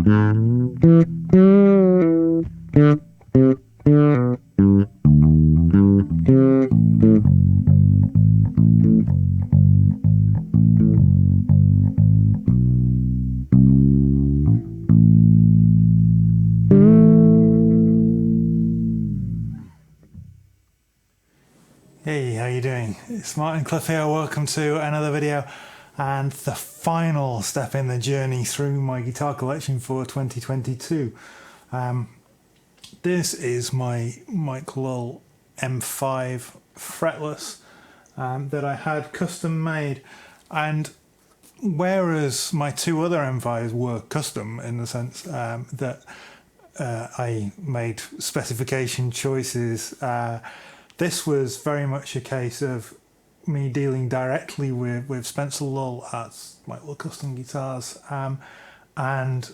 Hey, how you doing? It's Martin Cliffe here. Welcome to another video and the final step in the journey through my guitar collection for 2022. This is my Mike Lull M5 fretless that I had custom made, and whereas my two other M5s were custom in the sense that I made specification choices, this was very much a case of me dealing directly with Spencer Lull at Mike Lull Custom Guitars, and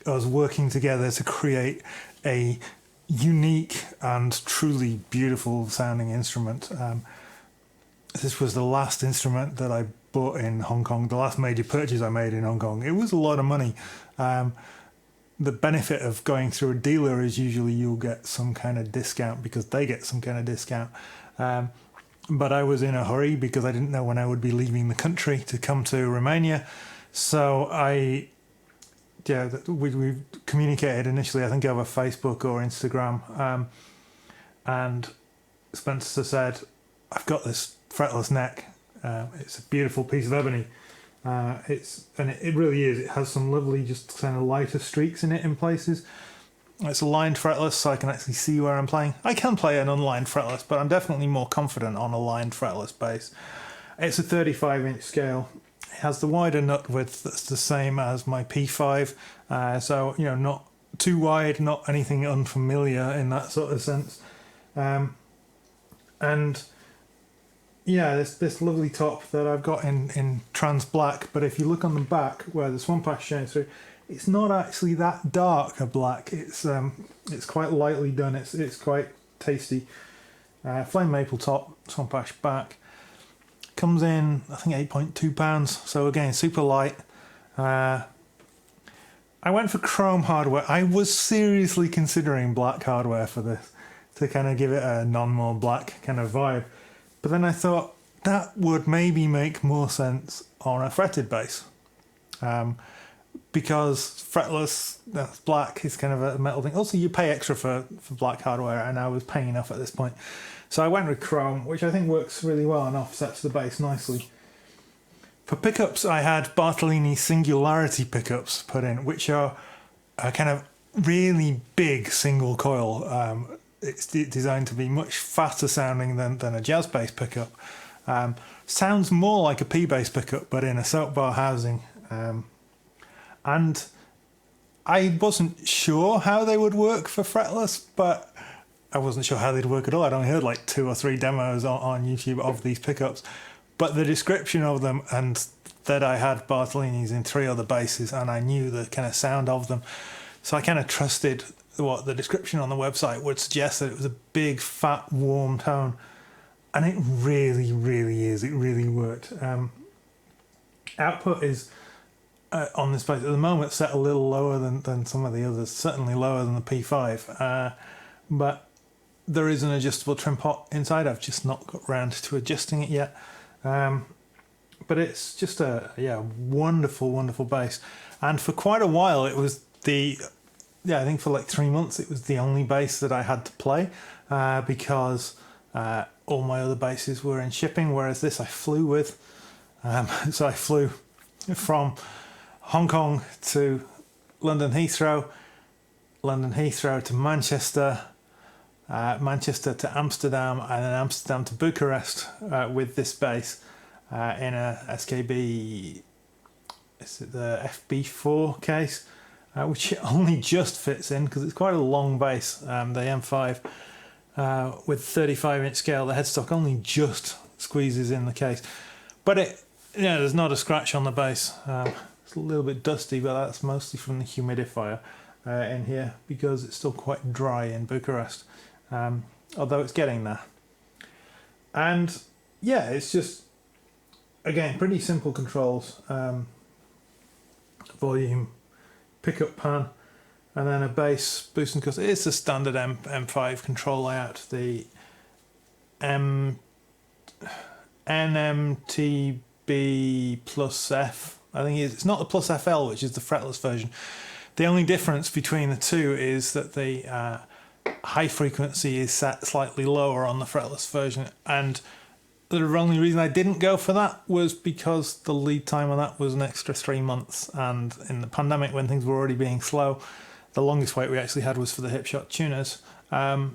us working together to create a unique and truly beautiful sounding instrument. This was the last instrument that I bought in Hong Kong, the last major purchase I made in Hong Kong. It was a lot of money. The benefit of going through a dealer is usually you'll get some kind of discount because they get some kind of discount. But I was in a hurry because I didn't know when I would be leaving the country to come to Romania. So we communicated initially, I think over Facebook or Instagram. And Spencer said, I've got this fretless neck. It's a beautiful piece of ebony. It really is. It has some lovely, just kind of lighter streaks in it in places. It's aligned fretless, so I can actually see where I'm playing. I can play an unlined fretless, but I'm definitely more confident on a lined fretless bass. It's a 35-inch scale. It has the wider nut width that's the same as my P5, so you know, not too wide, not anything unfamiliar in that sort of sense. And yeah, this lovely top that I've got in trans black, but if you look on the back where the swamp ash shines through, it's not actually that dark a black. It's quite lightly done. It's quite tasty. Flame maple top, swamp ash back. Comes in, I think, 8.2 pounds. So again, super light. I went for chrome hardware. I was seriously considering black hardware for this to kind of give it a non-more black kind of vibe. But then I thought that would maybe make more sense on a fretted bass, because fretless, that's black, is kind of a metal thing. Also, you pay extra for black hardware, and I was paying enough at this point. So I went with chrome, which I think works really well and offsets the bass nicely. For pickups, I had Bartolini Singularity pickups put in, which are a kind of really big single coil. It's designed to be much faster sounding than a jazz bass pickup. Sounds more like a P bass pickup, but in a soap bar housing. And I wasn't sure how they would work for fretless, but I wasn't sure how they'd work at all. I'd only heard like 2 or 3 demos on YouTube of these pickups, but the description of them, and that I had Bartolini's in 3 other basses, and I knew the kind of sound of them, so I kind of trusted what the description on the website would suggest, that it was a big, fat, warm tone, and it really, really is. It really worked. Output is on this bass at the moment set a little lower than some of the others, certainly lower than the P5, but there is an adjustable trim pot inside. I've just not got round to adjusting it yet, but it's just a wonderful, wonderful bass. And for quite a while it was I think for like 3 months it was the only bass that I had to play, because all my other basses were in shipping, whereas this I flew with. So I flew from Hong Kong to London Heathrow to Manchester, Manchester to Amsterdam, and then Amsterdam to Bucharest with this bass in a SKB, is it the FB4 case? Which it only just fits in because it's quite a long bass. The M5 with 35-inch scale, the headstock only just squeezes in the case, but there's not a scratch on the bass. It's a little bit dusty, but that's mostly from the humidifier in here because it's still quite dry in Bucharest, although it's getting there. And yeah, it's just, again, pretty simple controls. Volume, pickup pan, and then a bass boost and cuss. It's a standard M5 control layout. The NMTB plus F, I think it's not the plus FL, which is the fretless version. The only difference between the two is that the high frequency is set slightly lower on the fretless version, and the only reason I didn't go for that was because the lead time on that was an extra 3 months, and in the pandemic when things were already being slow, the longest wait we actually had was for the Hipshot tuners. I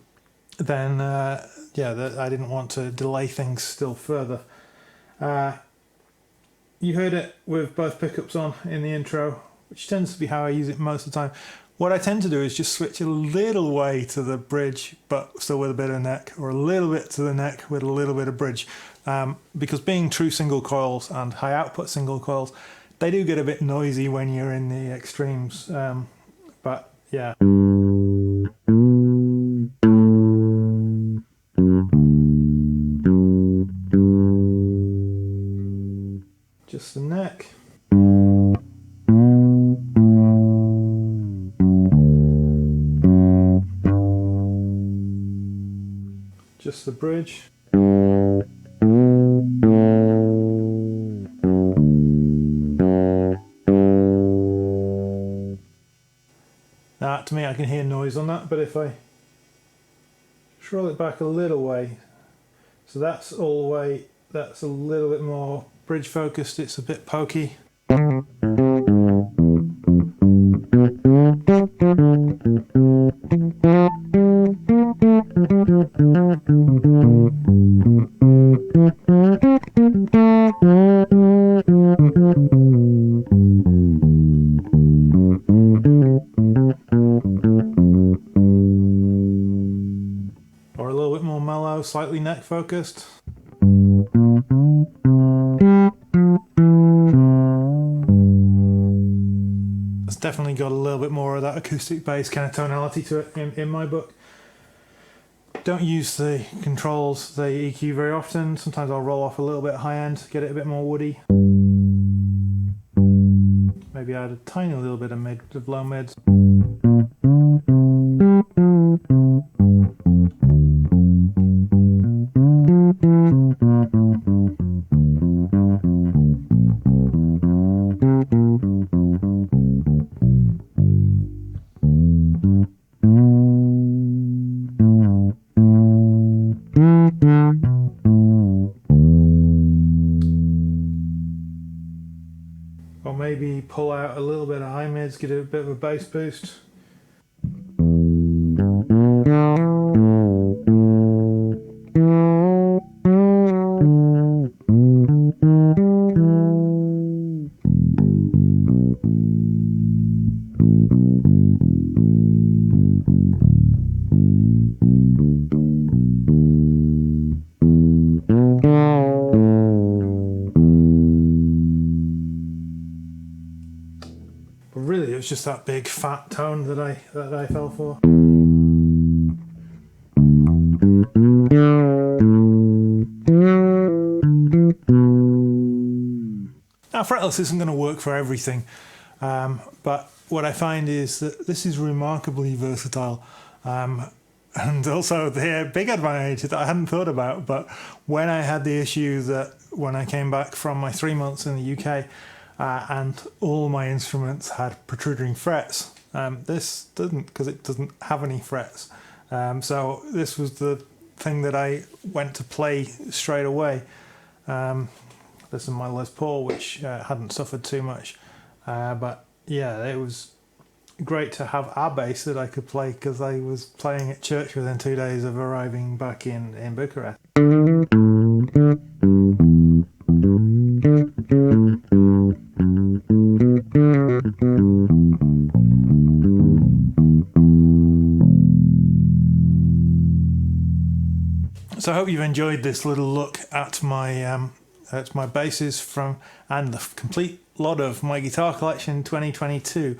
didn't want to delay things still further. You heard it with both pickups on in the intro, which tends to be how I use it most of the time. What I tend to do is just switch a little way to the bridge, but still with a bit of neck, or a little bit to the neck with a little bit of bridge. Because being true single coils and high output single coils, they do get a bit noisy when you're in the extremes. But yeah. Just the neck. Just the bridge. Now, to me, I can hear noise on that, but if I roll it back a little way, so that's all the way, that's a little bit more bridge focused, it's a bit pokey. Or a little bit more mellow, slightly neck focused. It's definitely got a little bit more of that acoustic bass kind of tonality to it in my book. Don't use the controls, the EQ very often. Sometimes I'll roll off a little bit high end, get it a bit more woody. Maybe add a tiny little bit of low mids. Or maybe pull out a little bit of high mids, get a bit of a bass boost. But really, it was just that big fat tone that I fell for. Now, fretless isn't going to work for everything, but what I find is that this is remarkably versatile. And also the big advantage that I hadn't thought about, but when I had the issue that when I came back from my 3 months in the UK and all my instruments had protruding frets, this doesn't, because it doesn't have any frets. So this was the thing that I went to play straight away. This is my Les Paul, which hadn't suffered too much, but yeah, it was great to have a bass that I could play, because I was playing at church within 2 days of arriving back in Bucharest. So I hope you've enjoyed this little look at my basses from, and the complete lot of my guitar collection 2022.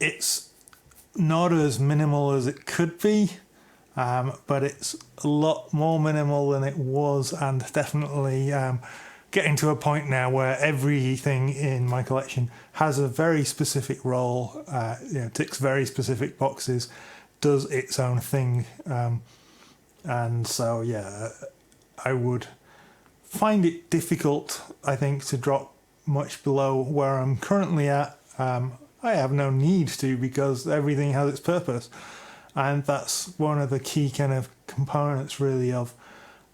It's not as minimal as it could be, but it's a lot more minimal than it was, and definitely getting to a point now where everything in my collection has a very specific role, ticks very specific boxes, does its own thing, and so yeah, I would find it difficult, I think, to drop much below where I'm currently at. I have no need to, because everything has its purpose, and that's one of the key kind of components really of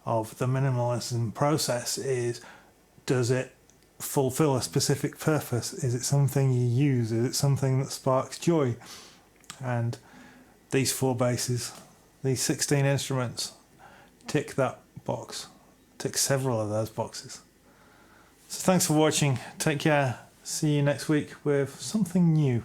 the minimalism process is, does it fulfill a specific purpose? Is it something you use? Is it something that sparks joy? And these 4 basses, these 16 instruments, tick that box, tick several of those boxes. So thanks for watching, take care, see you next week with something new.